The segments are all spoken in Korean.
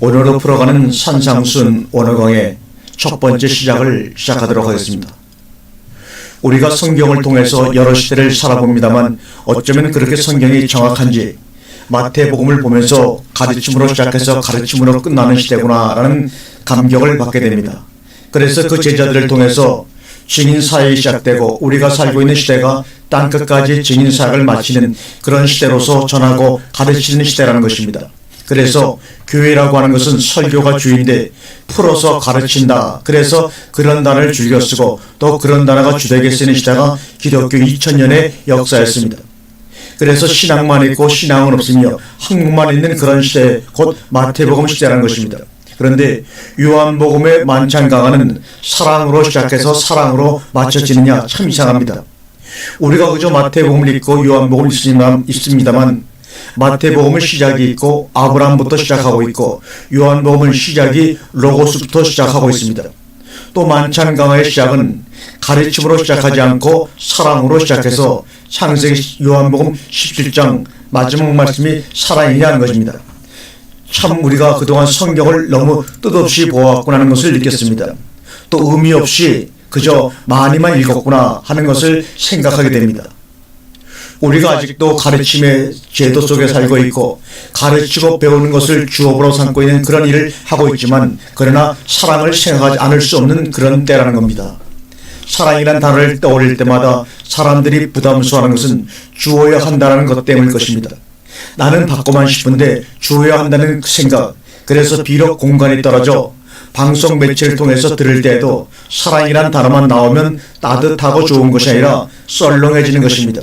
오늘로 풀어가는 산상순 원어강의 첫 번째 시작을 시작하도록 하겠습니다. 우리가 성경을 통해서 여러 시대를 살아봅니다만 어쩌면 그렇게 성경이 정확한지 마태복음을 보면서 가르침으로 시작해서 가르침으로 끝나는 시대구나라는 감격을 받게 됩니다. 그래서 그 제자들을 통해서 증인사역이 시작되고 우리가 살고 있는 시대가 땅끝까지 증인사역을 마치는 그런 시대로서 전하고 가르치는 시대라는 것입니다. 그래서 교회라고 하는 것은 설교가 주인데 풀어서 가르친다. 그래서 그런 단어를 즐겨 쓰고 또 그런 단어가 주되게 쓰는 시대가 기독교 2000년의 역사였습니다. 그래서 신앙만 있고 신앙은 없으며 한국만 있는 그런 시대, 곧 마태복음 시대라는 것입니다. 그런데 요한복음의 만찬강화는 사랑으로 시작해서 사랑으로 마쳐지느냐 참 이상합니다. 우리가 그저 마태복음을 읽고 요한복음을 읽습니다만 마태복음은 시작이 있고 아브라함부터 시작하고 있고 요한복음은 시작이 로고스부터 시작하고 있습니다. 또 만찬강화의 시작은 가르침으로 시작하지 않고 사랑으로 시작해서 창세기 요한복음 17장 마지막 말씀이 사랑이냐는 것입니다. 참 우리가 그동안 성경을 너무 뜻없이 보았구나 하는 것을 느꼈습니다. 또 의미 없이 그저 많이만 읽었구나 하는 것을 생각하게 됩니다. 우리가 아직도 가르침의 제도 속에 살고 있고 가르치고 배우는 것을 주업으로 삼고 있는 그런 일을 하고 있지만 그러나 사랑을 생각하지 않을 수 없는 그런 때라는 겁니다. 사랑이란 단어를 떠올릴 때마다 사람들이 부담스러워하는 것은 주어야 한다는 것 때문일 것입니다. 나는 받고만 싶은데 주어야 한다는 생각, 그래서 비록 공간이 떨어져 방송 매체를 통해서 들을 때에도 사랑이란 단어만 나오면 따뜻하고 좋은 것이 아니라 썰렁해지는 것입니다.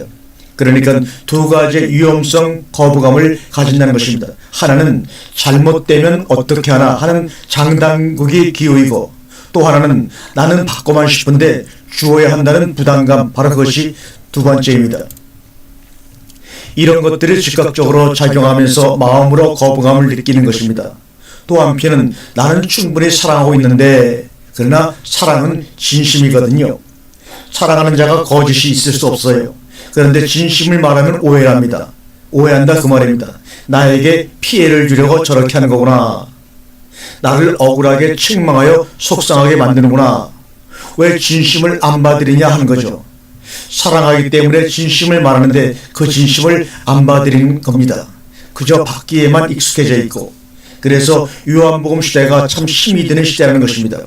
그러니까 두 가지의 위험성, 거부감을 가진다는 것입니다. 하나는 잘못되면 어떻게 하나 하는 장단국이 기호이고 또 하나는 나는 받고만 싶은데 주어야 한다는 부담감, 바로 그것이 두 번째입니다. 이런 것들이 즉각적으로 작용하면서 마음으로 거부감을 느끼는 것입니다. 또 한편은 나는 충분히 사랑하고 있는데 그러나 사랑은 진심이거든요. 사랑하는 자가 거짓이 있을 수 없어요. 그런데 진심을 말하면 오해를 합니다. 오해한다 그 말입니다. 나에게 피해를 주려고 저렇게 하는 거구나. 나를 억울하게 책망하여 속상하게 만드는구나. 왜 진심을 안 받으리냐 하는 거죠. 사랑하기 때문에 진심을 말하는데 그 진심을 안 받으리는 겁니다. 그저 받기에만 익숙해져 있고, 그래서 요한복음 시대가 참 힘이 드는 시대라는 것입니다.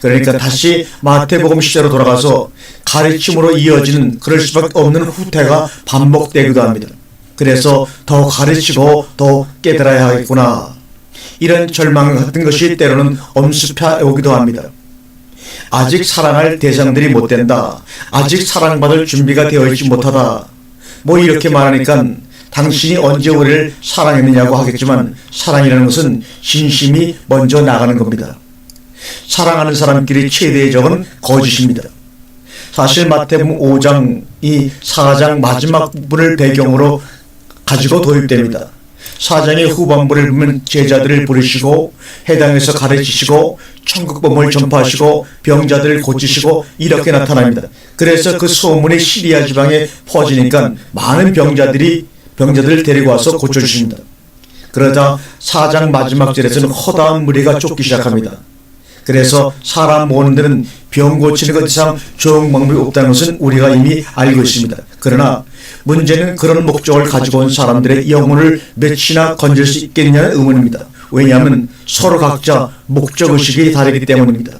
그러니까 다시 마태복음 시대로 돌아가서 가르침으로 이어지는 그럴 수밖에 없는 후퇴가 반복되기도 합니다. 그래서 더 가르치고 더 깨달아야 하겠구나. 이런 절망 같은 것이 때로는 엄습해 오기도 합니다. 아직 사랑할 대상들이 못 된다. 아직 사랑받을 준비가 되어 있지 못하다. 뭐 이렇게 말하니까 당신이 언제 우리를 사랑했느냐고 하겠지만 사랑이라는 것은 진심이 먼저 나가는 겁니다. 사랑하는 사람끼리 최대의 적은 거짓입니다. 사실 마태복음 5장 이 4장 마지막 부분을 배경으로 가지고 도입됩니다. 4장의 후반부를 보면 제자들을 부르시고 해당에서 가르치시고 천국복음을 전파하시고 병자들을 고치시고 이렇게 나타납니다. 그래서 그 소문이 시리아 지방에 퍼지니까 많은 병자들을 데리고 와서 고쳐주십니다. 그러자 4장 마지막 절에서는 허다한 무리가 쫓기 시작합니다. 그래서 사람 모으는 데는 병 고치는 것 이상 좋은 방법이 없다는 것은 우리가 이미 알고 있습니다. 그러나 문제는 그런 목적을 가지고 온 사람들의 영혼을 몇이나 건질 수 있겠느냐는 의문입니다. 왜냐하면 서로 각자 목적의식이 다르기 때문입니다.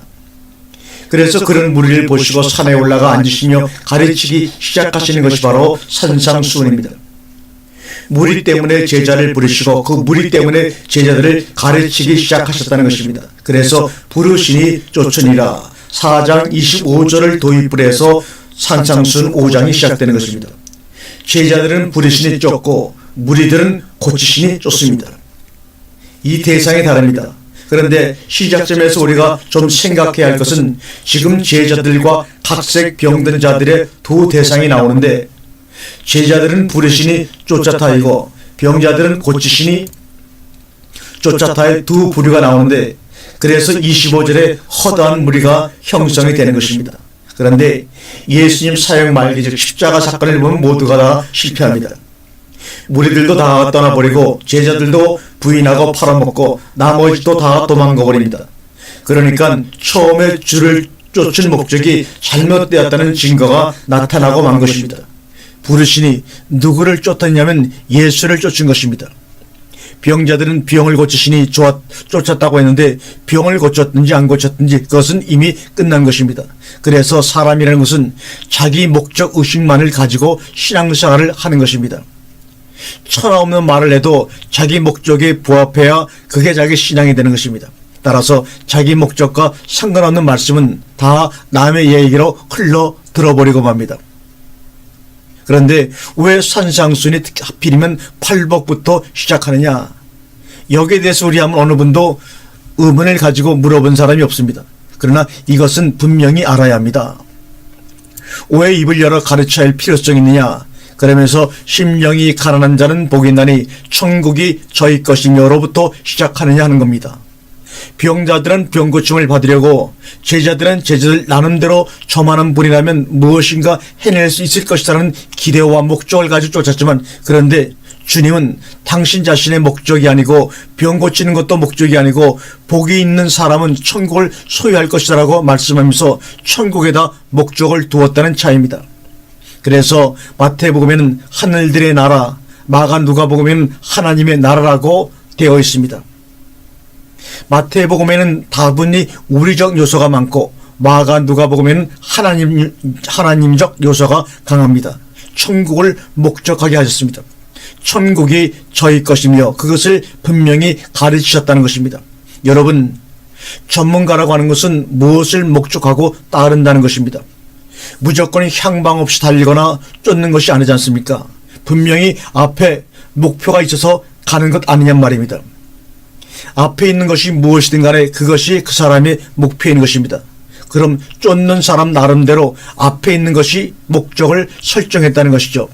그래서 그런 무리를 보시고 산에 올라가 앉으시며 가르치기 시작하시는 것이 바로 산상수훈입니다. 무리 때문에 제자를 부르시고 그 무리 때문에 제자들을 가르치기 시작하셨다는 것입니다. 그래서 부르시니 쫓으니라 4장 25절을 도입을 해서 산상순 5장이 시작되는 것입니다. 제자들은 부르시니 쫓고 무리들은 고치시니 쫓습니다. 이 대상이 다릅니다. 그런데 시작점에서 우리가 좀 생각해야 할 것은 지금 제자들과 각색 병든 자들의 두 대상이 나오는데 제자들은 부르시니 쫓아타이고 병자들은 고치시니 쫓아타의 두 부류가 나오는데 그래서 25절에 허다한 무리가 형성이 되는 것입니다. 그런데 예수님 사역 말기 즉 십자가 사건을 보면 모두가 다 실패합니다. 무리들도 다 떠나버리고 제자들도 부인하고 팔아먹고 나머지도 다 도망가 버립니다. 그러니까 처음에 주를 쫓은 목적이 잘못되었다는 증거가 나타나고 만 것입니다. 부르시니 누구를 쫓았냐면 예수를 쫓은 것입니다. 병자들은 병을 고치시니 쫓았다고 했는데 병을 고쳤든지 안 고쳤든지 그것은 이미 끝난 것입니다. 그래서 사람이라는 것은 자기 목적 의식만을 가지고 신앙생활을 하는 것입니다. 천하 없는 말을 해도 자기 목적에 부합해야 그게 자기 신앙이 되는 것입니다. 따라서 자기 목적과 상관없는 말씀은 다 남의 얘기로 흘러 들어버리고 맙니다. 그런데 왜 산상순이 하필이면 팔복부터 시작하느냐? 여기에 대해서 우리 한번 어느 분도 의문을 가지고 물어본 사람이 없습니다. 그러나 이것은 분명히 알아야 합니다. 왜 입을 열어 가르쳐야 할 필요성이 있느냐? 그러면서 심령이 가난한 자는 복이 있나니 천국이 저희 것이며로부터 시작하느냐 하는 겁니다. 병자들은 병고침을 받으려고 제자들은 제자들 나름대로 저만한 분이라면 무엇인가 해낼 수 있을 것이라는 기대와 목적을 가지고 쫓았지만 그런데 주님은 당신 자신의 목적이 아니고 병 고치는 것도 목적이 아니고 복이 있는 사람은 천국을 소유할 것이라고 말씀하면서 천국에다 목적을 두었다는 차이입니다. 그래서 마태복음에는 하늘들의 나라, 마가 누가복음에는 하나님의 나라라고 되어 있습니다. 마태복음에는 다분히 우리적 요소가 많고 마가 누가복음에는 하나님적 요소가 강합니다. 천국을 목적하게 하셨습니다. 천국이 저희 것이며 그것을 분명히 가르치셨다는 것입니다. 여러분, 전문가라고 하는 것은 무엇을 목적하고 따른다는 것입니다. 무조건 향방 없이 달리거나 쫓는 것이 아니지 않습니까? 분명히 앞에 목표가 있어서 가는 것 아니냔 말입니다. 앞에 있는 것이 무엇이든 간에 그것이 그 사람의 목표인 것입니다. 그럼 쫓는 사람 나름대로 앞에 있는 것이 목적을 설정했다는 것이죠.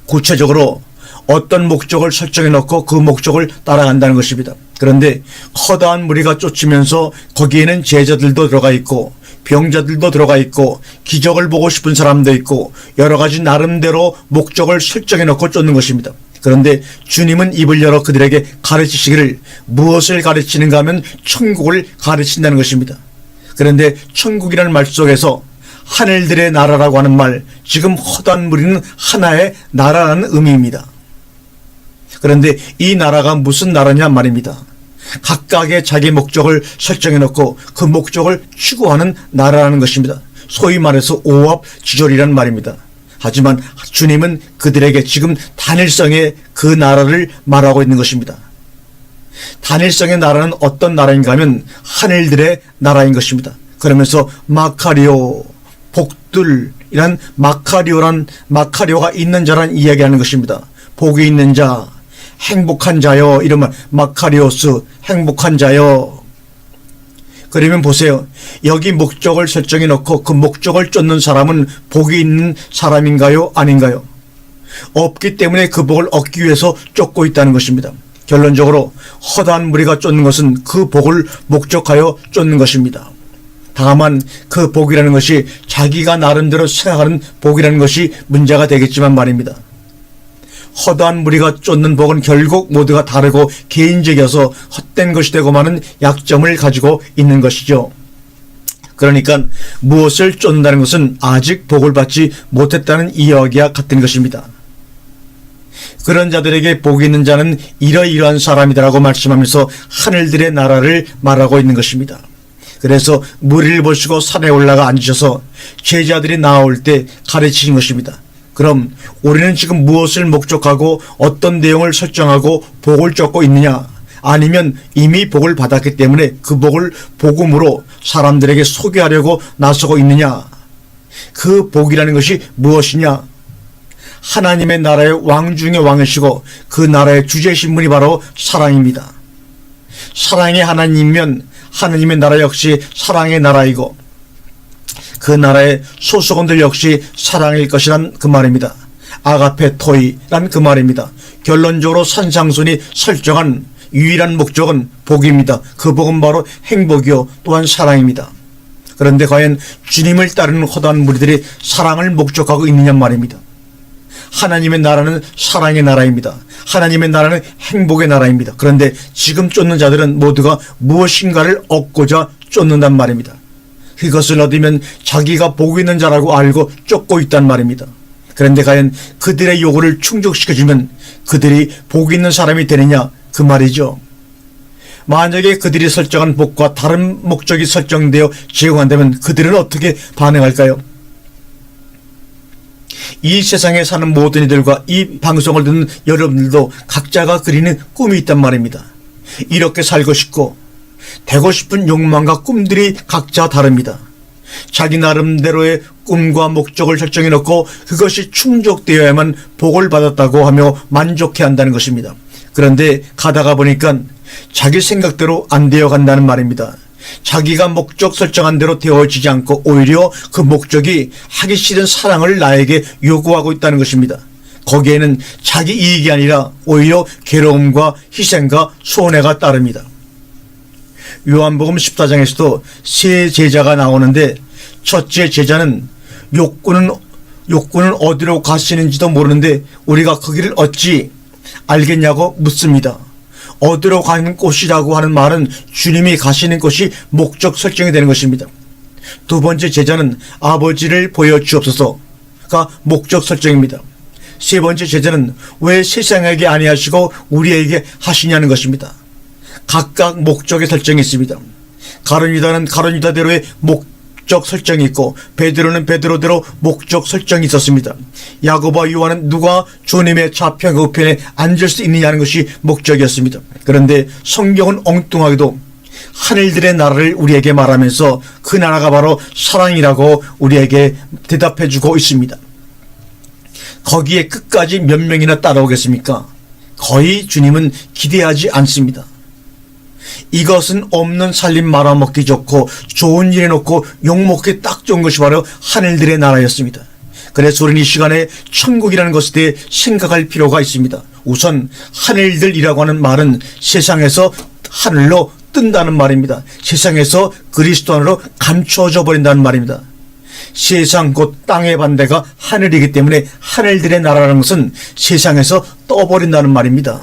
구체적으로 어떤 목적을 설정해 놓고 그 목적을 따라간다는 것입니다. 그런데 커다란 무리가 쫓으면서 거기에는 제자들도 들어가 있고 병자들도 들어가 있고 기적을 보고 싶은 사람도 있고 여러 가지 나름대로 목적을 설정해 놓고 쫓는 것입니다. 그런데 주님은 입을 열어 그들에게 가르치시기를 무엇을 가르치는가 하면 천국을 가르친다는 것입니다. 그런데 천국이라는 말 속에서 하늘들의 나라라고 하는 말, 지금 허다한 무리는 하나의 나라라는 의미입니다. 그런데 이 나라가 무슨 나라냐 말입니다. 각각의 자기 목적을 설정해 놓고 그 목적을 추구하는 나라라는 것입니다. 소위 말해서 오합지졸이라는 말입니다. 하지만 주님은 그들에게 지금 단일성의 그 나라를 말하고 있는 것입니다. 단일성의 나라는 어떤 나라인가 하면 하늘들의 나라인 것입니다. 그러면서 마카리오, 복들이란 마카리오가 있는 자란 이야기하는 것입니다. 복이 있는 자, 행복한 자요, 이런 말, 마카리오스, 행복한 자요. 그러면 보세요. 여기 목적을 설정해 놓고 그 목적을 쫓는 사람은 복이 있는 사람인가요? 아닌가요? 없기 때문에 그 복을 얻기 위해서 쫓고 있다는 것입니다. 결론적으로 허다한 무리가 쫓는 것은 그 복을 목적하여 쫓는 것입니다. 다만 그 복이라는 것이 자기가 나름대로 생각하는 복이라는 것이 문제가 되겠지만 말입니다. 허다한 무리가 쫓는 복은 결국 모두가 다르고 개인적이어서 헛된 것이 되고 마는 약점을 가지고 있는 것이죠. 그러니까 무엇을 쫓는다는 것은 아직 복을 받지 못했다는 이야기와 같은 것입니다. 그런 자들에게 복이 있는 자는 이러이러한 사람이다라고 말씀하면서 하늘들의 나라를 말하고 있는 것입니다. 그래서 무리를 보시고 산에 올라가 앉으셔서 제자들이 나올 때 가르치신 것입니다. 그럼 우리는 지금 무엇을 목적하고 어떤 내용을 설정하고 복을 쫓고 있느냐? 아니면 이미 복을 받았기 때문에 그 복을 복음으로 사람들에게 소개하려고 나서고 있느냐? 그 복이라는 것이 무엇이냐? 하나님의 나라의 왕 중의 왕이시고 그 나라의 주제신 분이 바로 사랑입니다. 사랑의 하나님이면 하나님의 나라 역시 사랑의 나라이고 그 나라의 소속원들 역시 사랑일 것이란 그 말입니다. 아가페 토이란 그 말입니다. 결론적으로 산상순이 설정한 유일한 목적은 복입니다. 그 복은 바로 행복이요 또한 사랑입니다. 그런데 과연 주님을 따르는 허다한 무리들이 사랑을 목적하고 있느냐 말입니다. 하나님의 나라는 사랑의 나라입니다. 하나님의 나라는 행복의 나라입니다. 그런데 지금 쫓는 자들은 모두가 무엇인가를 얻고자 쫓는단 말입니다. 그것을 얻으면 자기가 복 있는 자라고 알고 쫓고 있단 말입니다. 그런데 과연 그들의 요구를 충족시켜주면 그들이 복 있는 사람이 되느냐 그 말이죠. 만약에 그들이 설정한 복과 다른 목적이 설정되어 제공한다면 그들은 어떻게 반응할까요? 이 세상에 사는 모든 이들과 이 방송을 듣는 여러분들도 각자가 그리는 꿈이 있단 말입니다. 이렇게 살고 싶고 되고 싶은 욕망과 꿈들이 각자 다릅니다. 자기 나름대로의 꿈과 목적을 설정해 놓고 그것이 충족되어야만 복을 받았다고 하며 만족해 한다는 것입니다. 그런데 가다가 보니까 자기 생각대로 안 되어 간다는 말입니다. 자기가 목적 설정한 대로 되어지지 않고 오히려 그 목적이 하기 싫은 사랑을 나에게 요구하고 있다는 것입니다. 거기에는 자기 이익이 아니라 오히려 괴로움과 희생과 손해가 따릅니다. 요한복음 14장에서도 세 제자가 나오는데 첫째 제자는 욕구는 어디로 가시는지도 모르는데 우리가 거기를 어찌 알겠냐고 묻습니다. 어디로 가는 곳이라고 하는 말은 주님이 가시는 곳이 목적 설정이 되는 것입니다. 두 번째 제자는 아버지를 보여주옵소서가 목적 설정입니다. 세 번째 제자는 왜 세상에게 아니하시고 우리에게 하시냐는 것입니다. 각각 목적의 설정이 있습니다. 가룟유다는 가룟유다대로의 목적 설정이 있고 베드로는 베드로대로 목적 설정이 있었습니다. 야고보와 요한은 누가 주님의 좌편과 우편에 앉을 수 있느냐는 것이 목적이었습니다. 그런데 성경은 엉뚱하게도 하늘들의 나라를 우리에게 말하면서 그 나라가 바로 사랑이라고 우리에게 대답해주고 있습니다. 거기에 끝까지 몇 명이나 따라오겠습니까? 거의 주님은 기대하지 않습니다. 이것은 없는 살림 말아먹기 좋고 좋은 일 해놓고 욕먹기 딱 좋은 것이 바로 하늘들의 나라였습니다. 그래서 우리는 이 시간에 천국이라는 것에 대해 생각할 필요가 있습니다. 우선 하늘들이라고 하는 말은 세상에서 하늘로 뜬다는 말입니다. 세상에서 그리스도 안으로 감춰져 버린다는 말입니다. 세상 곧 땅의 반대가 하늘이기 때문에 하늘들의 나라라는 것은 세상에서 떠버린다는 말입니다.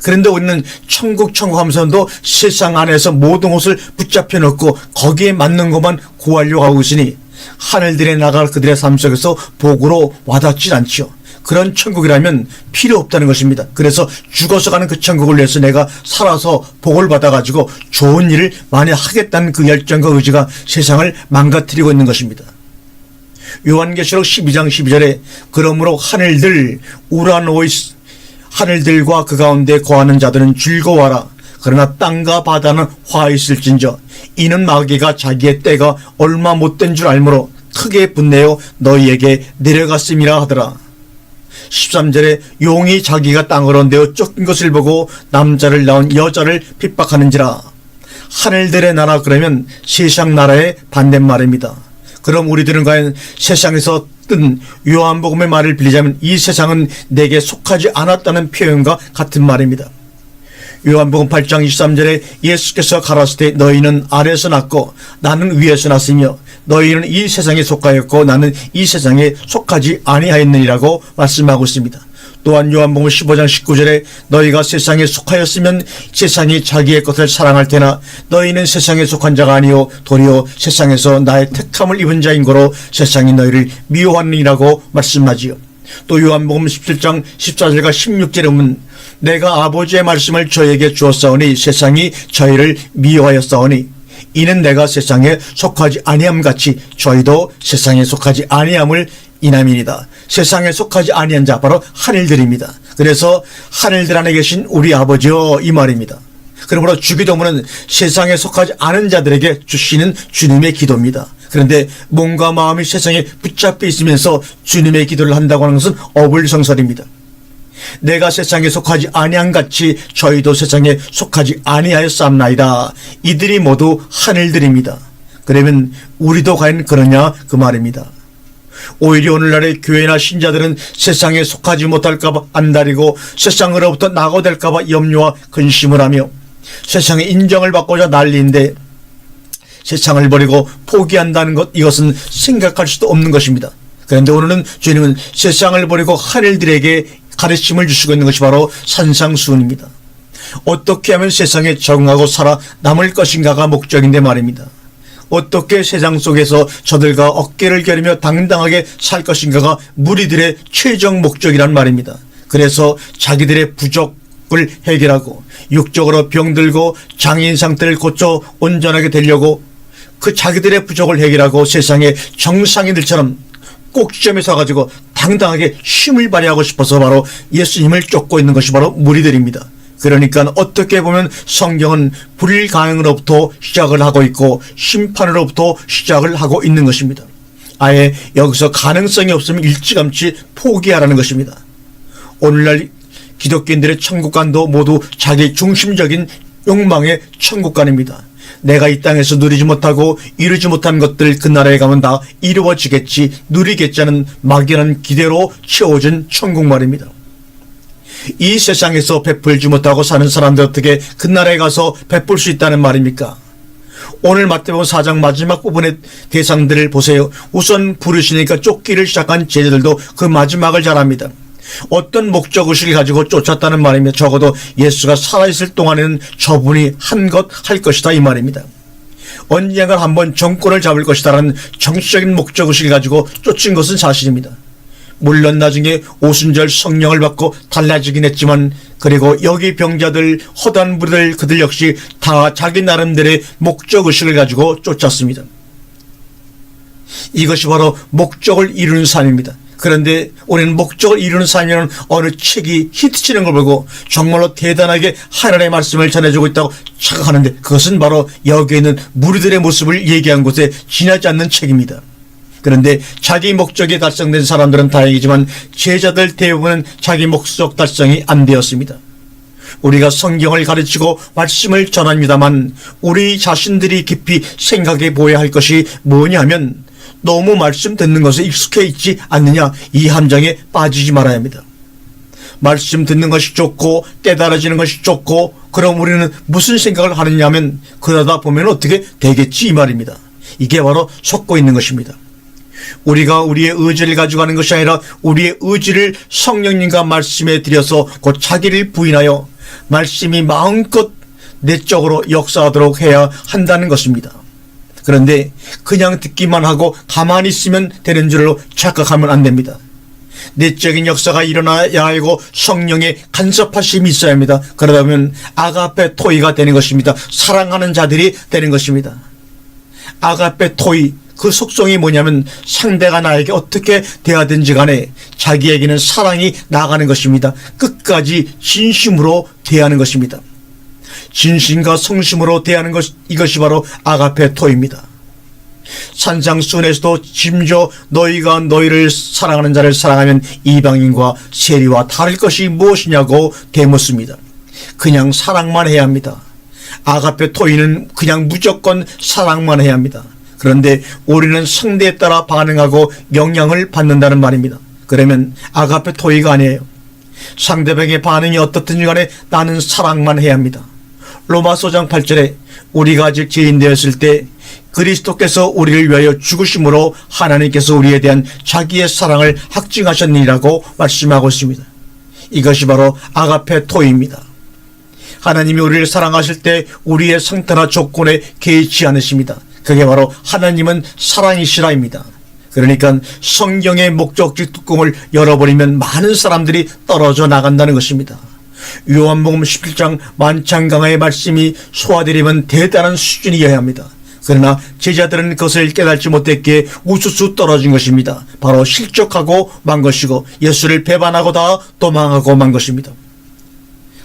그런데 우리는 천국 하면서도 세상 안에서 모든 것을 붙잡혀 놓고 거기에 맞는 것만 구하려고 하고 있으니 하늘들의 나라가 그들의 삶 속에서 복으로 와닿지 않지요. 그런 천국이라면 필요 없다는 것입니다. 그래서 죽어서 가는 그 천국을 위해서 내가 살아서 복을 받아가지고 좋은 일을 많이 하겠다는 그 열정과 의지가 세상을 망가뜨리고 있는 것입니다. 요한계시록 12장 12절에 그러므로 하늘들 우라노이스 하늘들과 그 가운데 거하는 자들은 즐거워하라. 그러나 땅과 바다는 화 있을진저 이는 마귀가 자기의 때가 얼마 못된 줄 알므로 크게 분내어 너희에게 내려갔음이라 하더라. 13절에 용이 자기가 땅으로 내어 쫓긴 것을 보고 남자를 낳은 여자를 핍박하는지라. 하늘들의 나라 그러면 세상 나라의 반대말입니다. 그럼 우리들은 과연 세상에서 뜬 요한복음의 말을 빌리자면 이 세상은 내게 속하지 않았다는 표현과 같은 말입니다. 요한복음 8장 23절에 예수께서 가라사대 너희는 아래에서 났고 나는 위에서 났으며 너희는 이 세상에 속하였고 나는 이 세상에 속하지 아니하였느니라고 말씀하고 있습니다. 또한 요한복음 15장 19절에 너희가 세상에 속하였으면 세상이 자기의 것을 사랑할 테나 너희는 세상에 속한 자가 아니요 도리어 세상에서 나의 택함을 입은 자인 거로 세상이 너희를 미워하느니라고 말씀하지요. 또 요한복음 17장 14절과 16절에 보면 내가 아버지의 말씀을 저에게 주었사오니 세상이 저희를 미워하였사오니 이는 내가 세상에 속하지 아니함 같이 저희도 세상에 속하지 아니함을 이남이니다. 세상에 속하지 아니한 자 바로 하늘들입니다. 그래서 하늘들 안에 계신 우리 아버지여 이 말입니다. 그러므로 주기도문은 세상에 속하지 않은 자들에게 주시는 주님의 기도입니다. 그런데 몸과 마음이 세상에 붙잡혀 있으면서 주님의 기도를 한다고 하는 것은 어불성설입니다. 내가 세상에 속하지 아니한 같이 저희도 세상에 속하지 아니하였사옵나이다. 이들이 모두 하늘들입니다. 그러면 우리도 과연 그러냐 그 말입니다. 오히려 오늘날의 교회나 신자들은 세상에 속하지 못할까봐 안달이고 세상으로부터 낙오될까봐 염려와 근심을 하며 세상의 인정을 받고자 난리인데 세상을 버리고 포기한다는 것 이것은 생각할 수도 없는 것입니다. 그런데 오늘은 주님은 세상을 버리고 하늘들에게 가르침을 주시고 있는 것이 바로 산상수훈입니다. 어떻게 하면 세상에 적응하고 살아남을 것인가가 목적인데 말입니다. 어떻게 세상 속에서 저들과 어깨를 겨루며 당당하게 살 것인가가 무리들의 최종 목적이란 말입니다. 그래서 자기들의 부족을 해결하고 육적으로 병들고 장애인 상태를 고쳐 온전하게 되려고 그 자기들의 부족을 해결하고 세상의 정상인들처럼 꼭지점에 서가지고 당당하게 힘을 발휘하고 싶어서 바로 예수님을 쫓고 있는 것이 바로 무리들입니다. 그러니까 어떻게 보면 성경은 불가능으로부터 시작을 하고 있고 심판으로부터 시작을 하고 있는 것입니다. 아예 여기서 가능성이 없으면 일찌감치 포기하라는 것입니다. 오늘날 기독교인들의 천국관도 모두 자기 중심적인 욕망의 천국관입니다. 내가 이 땅에서 누리지 못하고 이루지 못한 것들 그 나라에 가면 다 이루어지겠지, 누리겠지 하는 막연한 기대로 채워진 천국 말입니다. 이 세상에서 베풀지 못하고 사는 사람들 어떻게 그 나라에 가서 베풀 수 있다는 말입니까? 오늘 마태복음 4장 마지막 부분의 대상들을 보세요. 우선 부르시니까 쫓기를 시작한 제자들도 그 마지막을 잘 압니다. 어떤 목적의식을 가지고 쫓았다는 말이며 적어도 예수가 살아있을 동안에는 저분이 한 것 할 것이다 이 말입니다. 언젠가 한번 정권을 잡을 것이다라는 정치적인 목적의식을 가지고 쫓은 것은 사실입니다. 물론 나중에 오순절 성령을 받고 달라지긴 했지만 그리고 여기 병자들 허다한 무리들 그들 역시 다 자기 나름대로의 목적의식을 가지고 쫓았습니다. 이것이 바로 목적을 이루는 삶입니다. 그런데 우리는 목적을 이루는 삶이라는 어느 책이 히트치는 걸 보고 정말로 대단하게 하나님의 말씀을 전해주고 있다고 착각하는데 그것은 바로 여기에 있는 무리들의 모습을 얘기한 곳에 지나지 않는 책입니다. 그런데 자기 목적이 달성된 사람들은 다행이지만 제자들 대부분은 자기 목적 달성이 안 되었습니다. 우리가 성경을 가르치고 말씀을 전합니다만 우리 자신들이 깊이 생각해 보아야 할 것이 뭐냐면 너무 말씀 듣는 것에 익숙해 있지 않느냐 이 함정에 빠지지 말아야 합니다. 말씀 듣는 것이 좋고 깨달아지는 것이 좋고 그럼 우리는 무슨 생각을 하느냐 하면 그러다 보면 어떻게 되겠지 이 말입니다. 이게 바로 속고 있는 것입니다. 우리가 우리의 의지를 가지고 가는 것이 아니라 우리의 의지를 성령님과 말씀에 들여서 곧 자기를 부인하여 말씀이 마음껏 내적으로 역사하도록 해야 한다는 것입니다. 그런데 그냥 듣기만 하고 가만히 있으면 되는 줄로 착각하면 안 됩니다. 내적인 역사가 일어나야 하고 성령의 간섭하심이 있어야 합니다. 그러다 보면 아가페 토이가 되는 것입니다. 사랑하는 자들이 되는 것입니다. 아가페 토이 그 속성이 뭐냐면 상대가 나에게 어떻게 대하든지 간에 자기에게는 사랑이 나가는 것입니다. 끝까지 진심으로 대하는 것입니다. 진심과 성심으로 대하는 것, 이것이 바로 아가페 토입니다. 산상수훈에서도 심지어 너희가 너희를 사랑하는 자를 사랑하면 이방인과 세리와 다를 것이 무엇이냐고 되묻습니다. 그냥 사랑만 해야 합니다. 아가페 토이는 그냥 무조건 사랑만 해야 합니다. 그런데 우리는 상대에 따라 반응하고 영향을 받는다는 말입니다. 그러면 아가페 토이가 아니에요. 상대방의 반응이 어떻든지 간에 나는 사랑만 해야 합니다. 로마서 5장 8절에 우리가 아직 죄인 되었을 때 그리스도께서 우리를 위하여 죽으심으로 하나님께서 우리에 대한 자기의 사랑을 확증하셨느니라고 말씀하고 있습니다. 이것이 바로 아가페 토이입니다. 하나님이 우리를 사랑하실 때 우리의 상태나 조건에 개의치 않으십니다. 그게 바로 하나님은 사랑이시라입니다. 그러니까 성경의 목적지 뚜껑을 열어버리면 많은 사람들이 떨어져 나간다는 것입니다. 요한복음 17장 만찬강화의 말씀이 소화되려면 대단한 수준이어야 합니다. 그러나 제자들은 그것을 깨닫지 못했기에 우수수 떨어진 것입니다. 바로 실족하고 만 것이고 예수를 배반하고 다 도망하고 만 것입니다.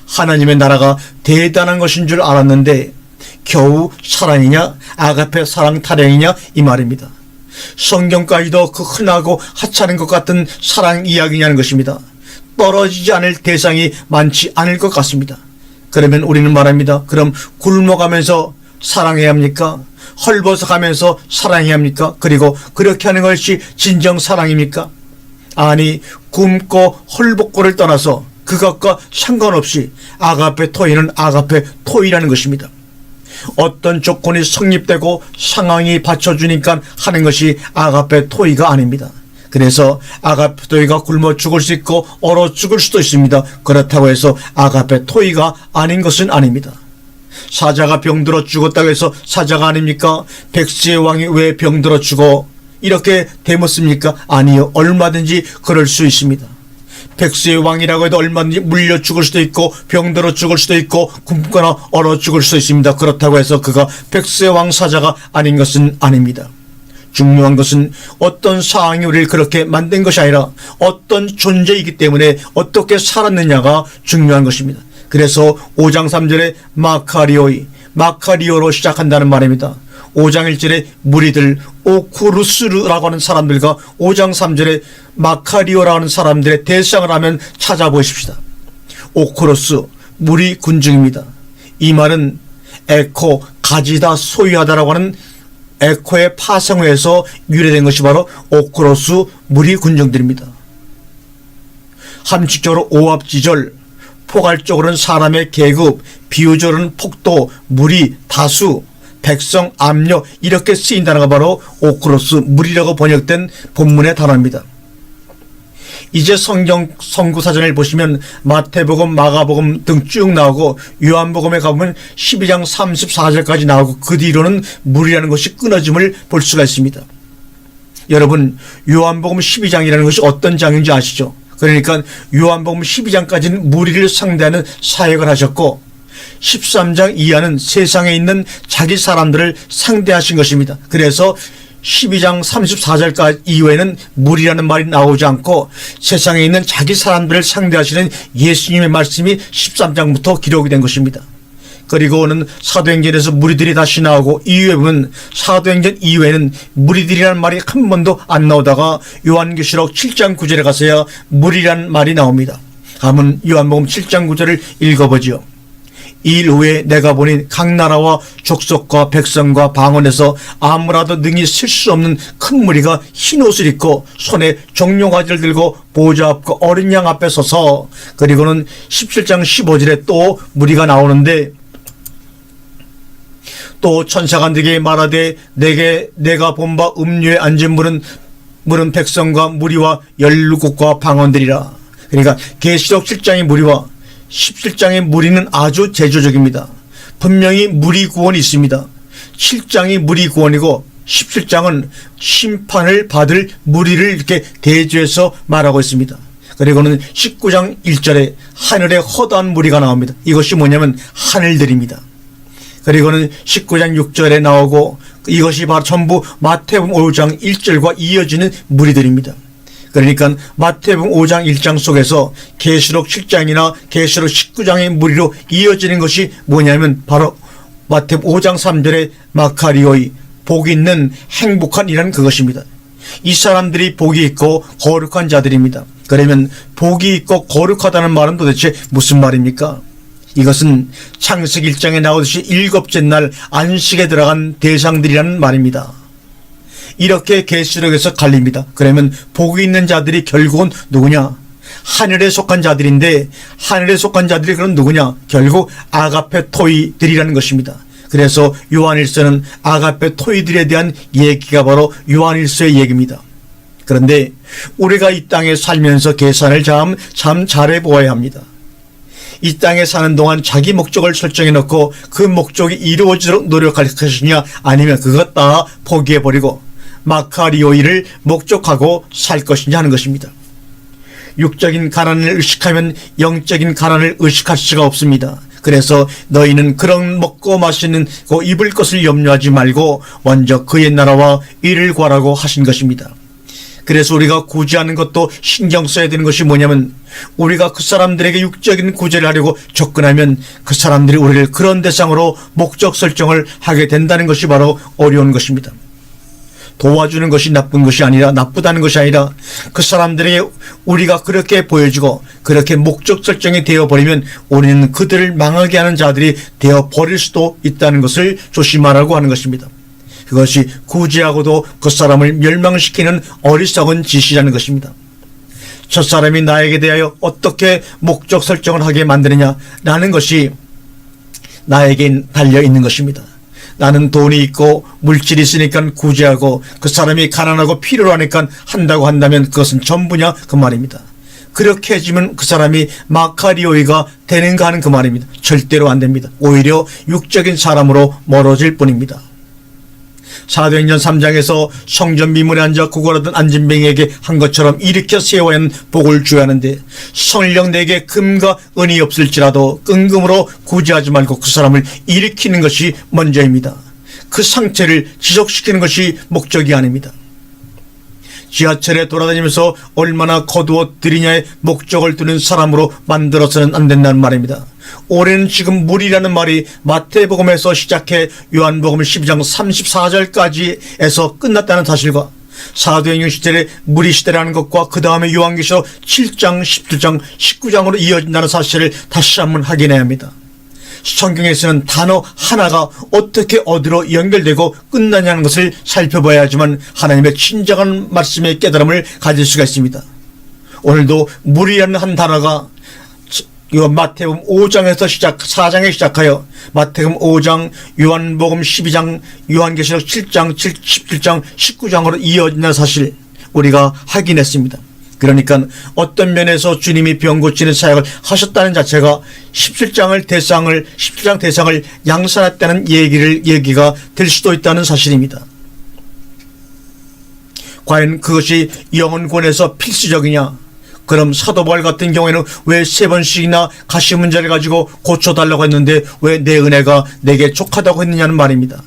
하나님의 나라가 대단한 것인 줄 알았는데 겨우 사랑이냐 아가페 사랑 타령이냐 이 말입니다. 성경까지도 그 흔하고 하찮은 것 같은 사랑 이야기냐는 것입니다. 떨어지지 않을 대상이 많지 않을 것 같습니다. 그러면 우리는 말합니다. 그럼 굶어가면서 사랑해야 합니까? 헐벗어가면서 사랑해야 합니까? 그리고 그렇게 하는 것이 진정 사랑입니까? 아니 굶고 헐벗고를 떠나서 그것과 상관없이 아가페 토이는 아가페 토이라는 것입니다. 어떤 조건이 성립되고 상황이 받쳐주니까 하는 것이 아가페 토이가 아닙니다. 그래서 아가페 토이가 굶어 죽을 수 있고 얼어 죽을 수도 있습니다. 그렇다고 해서 아가페 토이가 아닌 것은 아닙니다. 사자가 병들어 죽었다고 해서 사자가 아닙니까? 백세의 왕이 왜 병들어 죽어 이렇게 되묻습니까? 아니요. 얼마든지 그럴 수 있습니다. 백세의 왕이라고 해도 얼마든지 물려 죽을 수도 있고 병들어 죽을 수도 있고 굶거나 얼어 죽을 수도 있습니다. 그렇다고 해서 그가 백세의 왕 사자가 아닌 것은 아닙니다. 중요한 것은 어떤 상황이 우리를 그렇게 만든 것이 아니라 어떤 존재이기 때문에 어떻게 살았느냐가 중요한 것입니다. 그래서 5장 3절에 마카리오로 시작한다는 말입니다. 5장 1절에 무리들 오쿠루스라고 하는 사람들과 5장 3절에 마카리오라고 하는 사람들의 대상을 하면 찾아보십시다. 오쿠루스 무리 군중입니다. 이 말은 에코 가지다 소유하다라고 하는 에코의 파생어에서 유래된 것이 바로 오쿠루스 무리 군중들입니다. 함축적으로 오합지절, 포괄적으로는 사람의 계급, 비유적으로는 폭도, 무리, 다수, 백성, 압력 이렇게 쓰인다는 거 바로 오쿠로스 무리라고 번역된 본문의 단어입니다. 이제 성경 선구사전을 보시면 마태복음, 마가복음 등 쭉 나오고 요한복음에 가보면 12장 34절까지 나오고 그 뒤로는 무리라는 것이 끊어짐을 볼 수가 있습니다. 여러분 요한복음 12장이라는 것이 어떤 장인지 아시죠? 그러니까 요한복음 12장까지는 무리를 상대하는 사역을 하셨고 13장 이하는 세상에 있는 자기 사람들을 상대하신 것입니다. 그래서 12장 34절까지 이후에는 무리라는 말이 나오지 않고 세상에 있는 자기 사람들을 상대하시는 예수님의 말씀이 13장부터 기록이 된 것입니다. 그리고는 사도행전에서 무리들이 다시 나오고 이후에 보면 사도행전 이후에는 무리들이라는 말이 한 번도 안 나오다가 요한계시록 7장 9절에 가서야 무리라는 말이 나옵니다. 다음은 요한복음 7장 9절을 읽어보지요. 이 일 후에 내가 보니 각 나라와 족속과 백성과 방언에서 아무라도 능히 쓸 수 없는 큰 무리가 흰 옷을 입고 손에 종려가지를 들고 보좌 앞과 어린 양 앞에 서서 그리고는 17장 15절에 또 무리가 나오는데 또 천사가 내게 말하되 내가 본 바 음료에 앉은 물은 백성과 무리와 열국과 방언들이라. 그러니까 계시록 7장의 무리와 17장의 무리는 아주 제조적입니다. 분명히 무리 구원이 있습니다. 7장이 무리 구원이고 17장은 심판을 받을 무리를 이렇게 대조해서 말하고 있습니다. 그리고는 19장 1절에 하늘에 허다한 무리가 나옵니다. 이것이 뭐냐면 하늘들입니다. 그리고는 19장 6절에 나오고 이것이 바로 전부 마태복음 5장 1절과 이어지는 무리들입니다. 그러니까 마태복음 5장 1장 속에서 계시록 7장이나 계시록 19장의 무리로 이어지는 것이 뭐냐면 바로 마태복음 5장 3절의 마카리오이 복 있는 행복한 이라는 그것입니다. 이 사람들이 복이 있고 거룩한 자들입니다. 그러면 복이 있고 거룩하다는 말은 도대체 무슨 말입니까? 이것은 창세기 1장에 나오듯이 일곱째 날 안식에 들어간 대상들이라는 말입니다. 이렇게 계시록에서 갈립니다. 그러면 복이 있는 자들이 결국은 누구냐? 하늘에 속한 자들인데 하늘에 속한 자들이 그럼 누구냐? 결국 아가페 토이들이라는 것입니다. 그래서 요한일서는 아가페 토이들에 대한 얘기가 바로 요한일서의 얘기입니다. 그런데 우리가 이 땅에 살면서 계산을 참 잘해 보아야 합니다. 이 땅에 사는 동안 자기 목적을 설정해 놓고 그 목적이 이루어지도록 노력할 것이냐 아니면 그것 다 포기해버리고 마카리오이를 목적하고 살 것이냐 하는 것입니다. 육적인 가난을 의식하면 영적인 가난을 의식할 수가 없습니다. 그래서 너희는 그런 먹고 마시는 거 입을 것을 염려하지 말고 먼저 그의 나라와 이를 구하라고 하신 것입니다. 그래서 우리가 구제하는 것도 신경 써야 되는 것이 뭐냐면 우리가 그 사람들에게 육적인 구제를 하려고 접근하면 그 사람들이 우리를 그런 대상으로 목적 설정을 하게 된다는 것이 바로 어려운 것입니다. 도와주는 것이 나쁜 것이 아니라 나쁘다는 것이 아니라 그 사람들에게 우리가 그렇게 보여지고 그렇게 목적 설정이 되어버리면 우리는 그들을 망하게 하는 자들이 되어버릴 수도 있다는 것을 조심하라고 하는 것입니다. 그것이 구제하고도 그 사람을 멸망시키는 어리석은 짓이라는 것입니다. 저 사람이 나에게 대하여 어떻게 목적 설정을 하게 만드느냐라는 것이 나에게 달려 있는 것입니다. 나는 돈이 있고 물질이 있으니까 구제하고 그 사람이 가난하고 필요로 하니까 한다고 한다면 그것은 전부냐 그 말입니다. 그렇게 해주면 그 사람이 마카리오이가 되는가 하는 그 말입니다. 절대로 안 됩니다. 오히려 육적인 사람으로 멀어질 뿐입니다. 사도행전 3장에서 성전 미문에 앉아 구걸하던 안진뱅이에게 한 것처럼 일으켜 세워야 하는 복을 주어야 하는데 성령 내게 금과 은이 없을지라도 끈금으로 구제하지 말고 그 사람을 일으키는 것이 먼저입니다. 그 상태를 지속시키는 것이 목적이 아닙니다. 지하철에 돌아다니면서 얼마나 거두어들이냐의 목적을 두는 사람으로 만들어서는 안 된다는 말입니다. 올해는 지금 물이라는 말이 마태복음에서 시작해 요한복음 12장 34절까지에서 끝났다는 사실과 사도행전 시절에 물이 시대라는 것과 그 다음에 요한계시록 7장, 17장, 19장으로 이어진다는 사실을 다시 한번 확인해야 합니다. 성경에서는 단어 하나가 어떻게 어디로 연결되고 끝나냐는 것을 살펴봐야지만 하나님의 진정한 말씀의 깨달음을 가질 수가 있습니다. 오늘도 물이라는 한 단어가 마태복음 5장에서 4장에 시작하여 마태복음 5장, 요한복음 12장, 요한계시록 7장, 17장, 19장으로 이어진다는 사실 우리가 확인했습니다. 그러니까 어떤 면에서 주님이 병 고치는 사역을 하셨다는 자체가 17장 대상을 양산했다는 얘기가 될 수도 있다는 사실입니다. 과연 그것이 영혼권에서 필수적이냐? 그럼 사도 바울 같은 경우에는 왜 3번씩이나 가시 문제를 가지고 고쳐달라고 했는데 왜 내 은혜가 내게 족하다고 했느냐는 말입니다.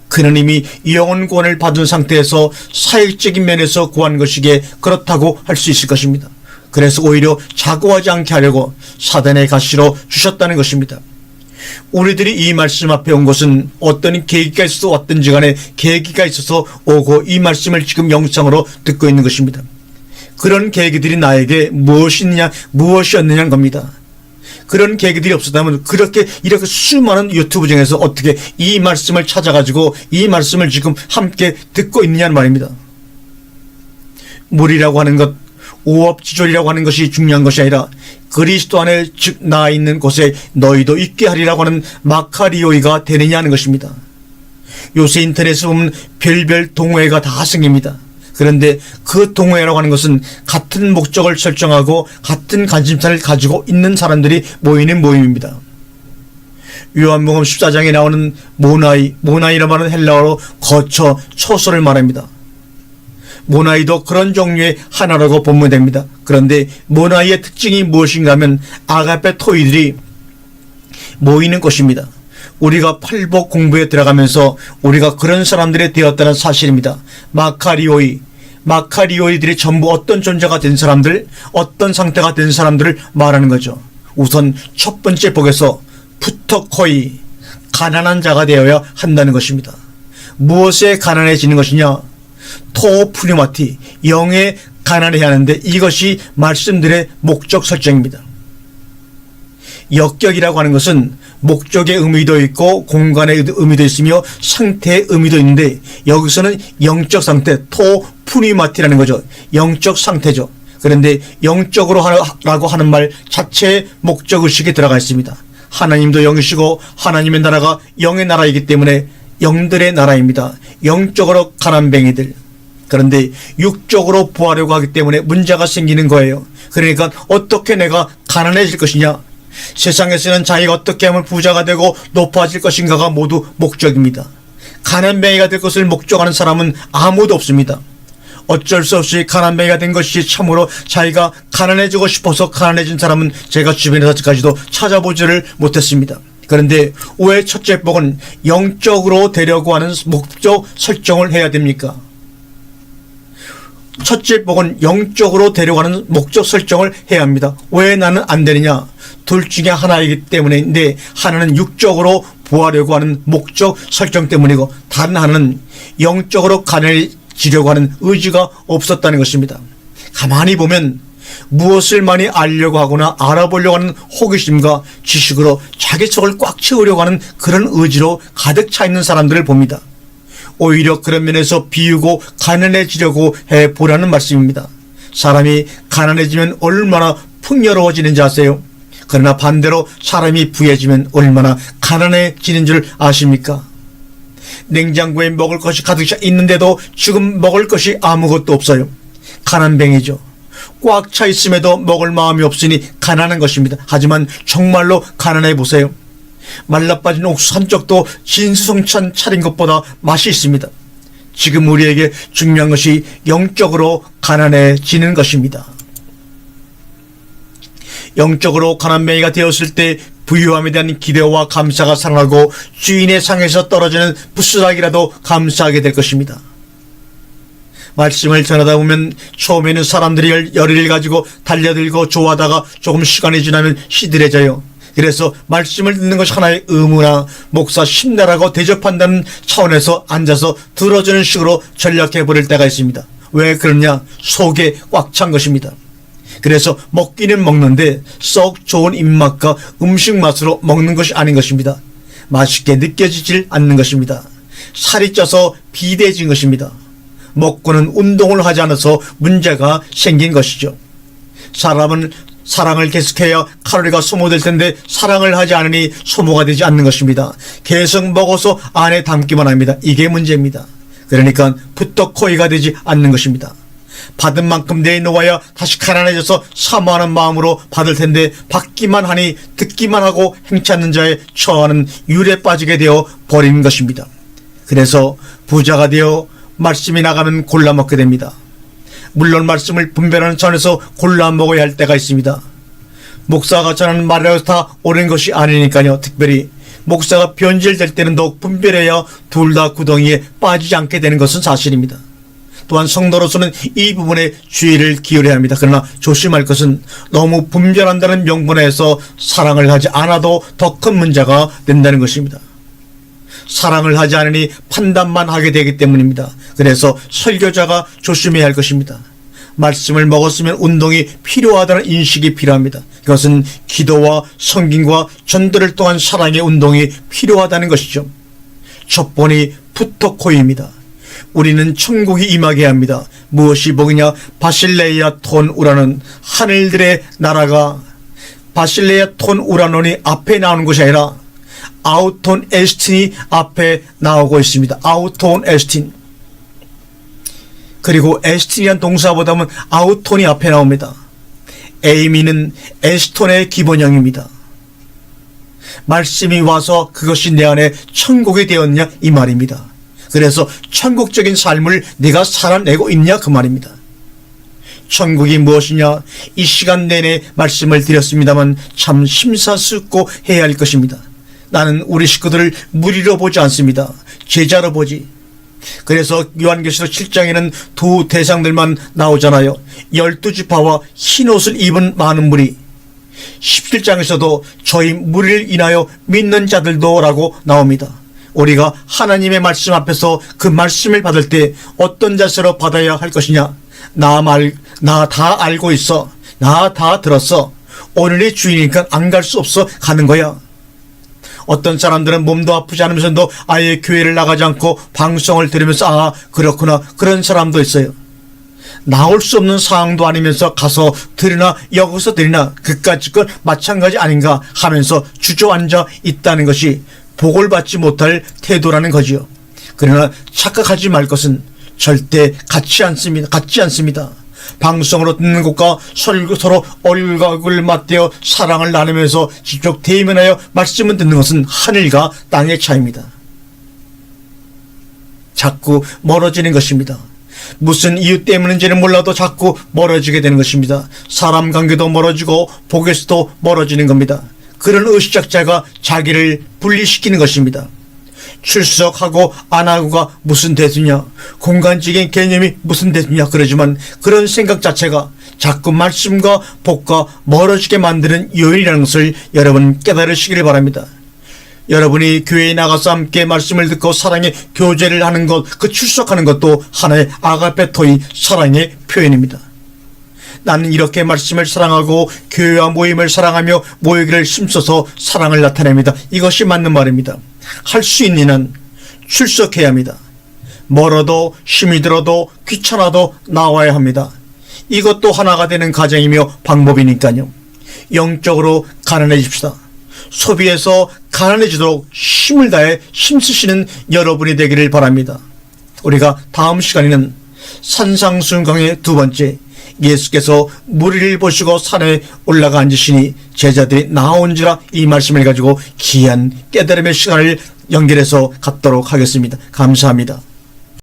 그는 이미 영혼권을 받은 상태에서 사역적인 면에서 구한 것이기에 그렇다고 할 수 있을 것입니다. 그래서 오히려 자고하지 않게 하려고 사단의 가시로 주셨다는 것입니다. 우리들이 이 말씀 앞에 온 것은 어떤 계기가 있어서 왔든지 간에 계기가 있어서 오고 이 말씀을 지금 영상으로 듣고 있는 것입니다. 그런 계기들이 나에게 무엇이었느냐는 겁니다. 그런 계기들이 없었다면 이렇게 수많은 유튜브 중에서 어떻게 이 말씀을 찾아가지고 이 말씀을 지금 함께 듣고 있느냐는 말입니다. 물이라고 하는 것, 오업지졸이라고 하는 것이 중요한 것이 아니라 그리스도 안에 즉 나 있는 곳에 너희도 있게 하리라고 하는 마카리오이가 되느냐는 것입니다. 요새 인터넷에 보면 별별 동호회가 다 생깁니다. 그런데 그 동호회라고 하는 것은 같은 목적을 설정하고 같은 관심사를 가지고 있는 사람들이 모이는 모임입니다. 요한복음 14장에 나오는 모나이라고 하는 헬라어로 거처, 초소를 말합니다. 모나이도 그런 종류의 하나라고 보면 됩니다. 그런데 모나이의 특징이 무엇인가 하면 아가페 토이들이 모이는 곳입니다. 우리가 팔복 공부에 들어가면서 우리가 그런 사람들이 되었다는 사실입니다. 마카리오이들이 전부 어떤 존재가 된 사람들, 어떤 상태가 된 사람들을 말하는 거죠. 우선 첫 번째 복에서 푸터코이, 가난한 자가 되어야 한다는 것입니다. 무엇에 가난해지는 것이냐? 토푸리마티, 영에 가난해야 하는데 이것이 말씀들의 목적 설정입니다. 역격이라고 하는 것은 목적의 의미도 있고 공간의 의미도 있으며 상태의 의미도 있는데 여기서는 영적 상태, 토푸리마티라는 거죠. 영적 상태죠. 그런데 영적으로 라고 하는 말 자체에 목적의식이 들어가 있습니다. 하나님도 영이시고 하나님의 나라가 영의 나라이기 때문에 영들의 나라입니다. 영적으로 가난뱅이들. 그런데 육적으로 부하려고 하기 때문에 문제가 생기는 거예요. 그러니까 어떻게 내가 가난해질 것이냐? 세상에서는 자기가 어떻게 하면 부자가 되고 높아질 것인가가 모두 목적입니다. 가난뱅이가 될 것을 목적하는 사람은 아무도 없습니다. 어쩔 수 없이 가난뱅이가 된 것이 참으로 자기가 가난해지고 싶어서 가난해진 사람은 제가 주변에서 아직까지도 찾아보지를 못했습니다. 그런데 왜 첫째 복은 영적으로 되려고 하는 목적 설정을 해야 됩니까? 첫째 복은 영적으로 데려가는 목적 설정을 해야 합니다. 왜 나는 안 되느냐? 둘 중에 하나이기 때문인데 하나는 육적으로 부하려고 하는 목적 설정 때문이고 다른 하나는 영적으로 가난해지려고 하는 의지가 없었다는 것입니다. 가만히 보면 무엇을 많이 알려고 하거나 알아보려고 하는 호기심과 지식으로 자기 속을 꽉 채우려고 하는 그런 의지로 가득 차 있는 사람들을 봅니다. 오히려 그런 면에서 비우고 가난해지려고 해보라는 말씀입니다. 사람이 가난해지면 얼마나 풍요로워지는지 아세요? 그러나 반대로 사람이 부해지면 얼마나 가난해지는 줄 아십니까? 냉장고에 먹을 것이 가득 차 있는데도 지금 먹을 것이 아무것도 없어요. 가난뱅이죠. 꽉 차 있음에도 먹을 마음이 없으니 가난한 것입니다. 하지만 정말로 가난해 보세요. 말라빠진 옥수수 한 쪽도 진수성찬 차린 것보다 맛이 있습니다. 지금 우리에게 중요한 것이 영적으로 가난해지는 것입니다. 영적으로 가난뱅이가 되었을 때 부유함에 대한 기대와 감사가 살아나고 주인의 상에서 떨어지는 부스락이라도 감사하게 될 것입니다. 말씀을 전하다 보면 처음에는 사람들이 열의를 가지고 달려들고 좋아하다가 조금 시간이 지나면 시들해져요. 그래서 말씀을 듣는 것이 하나의 의무나 목사 힘내라고 대접한다는 차원에서 앉아서 들어주는 식으로 전략해버릴 때가 있습니다. 왜 그러냐? 속에 꽉 찬 것입니다. 그래서 먹기는 먹는데 썩 좋은 입맛과 음식 맛으로 먹는 것이 아닌 것입니다. 맛있게 느껴지질 않는 것입니다. 살이 쪄서 비대해진 것입니다. 먹고는 운동을 하지 않아서 문제가 생긴 것이죠. 사람은 사랑을 계속해야 칼로리가 소모될 텐데 사랑을 하지 않으니 소모가 되지 않는 것입니다. 계속 먹어서 안에 담기만 합니다. 이게 문제입니다. 그러니까 푸떡코이가 되지 않는 것입니다. 받은 만큼 내놓아야 다시 가난해져서 사모하는 마음으로 받을 텐데 받기만 하니 듣기만 하고 행치 않는 자의 처하는 율에 빠지게 되어 버리는 것입니다. 그래서 부자가 되어 말씀이 나가면 골라 먹게 됩니다. 물론 말씀을 분별하는 차원에서 골라 먹어야 할 때가 있습니다. 목사가 전하는 말이라고 다 옳은 것이 아니니까요. 특별히 목사가 변질될 때는 더욱 분별해야 둘 다 구덩이에 빠지지 않게 되는 것은 사실입니다. 또한 성도로서는 이 부분에 주의를 기울여야 합니다. 그러나 조심할 것은 너무 분별한다는 명분에서 사랑을 하지 않아도 더 큰 문제가 된다는 것입니다. 사랑을 하지 않으니 판단만 하게 되기 때문입니다. 그래서 설교자가 조심해야 할 것입니다. 말씀을 먹었으면 운동이 필요하다는 인식이 필요합니다. 그것은 기도와 성김과 전도를 통한 사랑의 운동이 필요하다는 것이죠. 첫 번이 푸토코이입니다. 우리는 천국이 임하게 합니다. 무엇이 복이냐? 바실레이아 톤 우라논, 하늘들의 나라가 바실레이아 톤 우라논이 앞에 나오는 것이 아니라 아우톤 에스틴이 앞에 나오고 있습니다. 아우톤 에스틴. 그리고 에스틴이란 동사보다 보면 아우톤이 앞에 나옵니다. 에이미는 에스톤의 기본형입니다. 말씀이 와서 그것이 내 안에 천국이 되었냐 이 말입니다. 그래서 천국적인 삶을 내가 살아내고 있냐 그 말입니다. 천국이 무엇이냐? 이 시간 내내 말씀을 드렸습니다만 참 심사숙고 해야 할 것입니다. 나는 우리 식구들을 무리로 보지 않습니다. 제자로 보지. 그래서 요한계시록 7장에는 두 대상들만 나오잖아요. 12지파와 흰옷을 입은 많은 무리. 17장에서도 저희 무리를 인하여 믿는 자들도 라고 나옵니다. 우리가 하나님의 말씀 앞에서 그 말씀을 받을 때 어떤 자세로 받아야 할 것이냐? 나 다 알고 있어. 나 다 들었어. 오늘의 주인이니까 안 갈 수 없어. 가는 거야. 어떤 사람들은 몸도 아프지 않으면서도 아예 교회를 나가지 않고 방송을 들으면서 아 그렇구나 그런 사람도 있어요. 나올 수 없는 상황도 아니면서 가서 들으나 여기서 들으나 그까짓 건 마찬가지 아닌가 하면서 주저앉아 있다는 것이 복을 받지 못할 태도라는 거지요. 그러나 착각하지 말 것은 절대 같지 않습니다. 방송으로 듣는 것과 서로 얼굴을 맞대어 사랑을 나누면서 직접 대면하여 말씀을 듣는 것은 하늘과 땅의 차이입니다. 자꾸 멀어지는 것입니다. 무슨 이유 때문인지는 몰라도 자꾸 멀어지게 되는 것입니다. 사람 관계도 멀어지고 복에서도 멀어지는 겁니다. 그런 의식작자가 자기를 분리시키는 것입니다. 출석하고 안 하고가 무슨 대수냐, 공간적인 개념이 무슨 대수냐 그러지만 그런 생각 자체가 자꾸 말씀과 복과 멀어지게 만드는 요인이라는 것을 여러분 깨달으시기를 바랍니다. 여러분이 교회에 나가서 함께 말씀을 듣고 사랑의 교제를 하는 것, 그 출석하는 것도 하나의 아가페토의 사랑의 표현입니다. 나는 이렇게 말씀을 사랑하고 교회와 모임을 사랑하며 모이기를 힘써서 사랑을 나타냅니다. 이것이 맞는 말입니다. 할 수 있는 한 출석해야 합니다. 멀어도 힘이 들어도 귀찮아도 나와야 합니다. 이것도 하나가 되는 가정이며 방법이니까요. 영적으로 가난해집시다. 소비에서 가난해지도록 힘을 다해 힘쓰시는 여러분이 되기를 바랍니다. 우리가 다음 시간에는 산상수훈강의 두 번째, 예수께서 무리를 보시고 산에 올라가 앉으시니 제자들이 나온지라, 이 말씀을 가지고 귀한 깨달음의 시간을 연결해서 갖도록 하겠습니다. 감사합니다.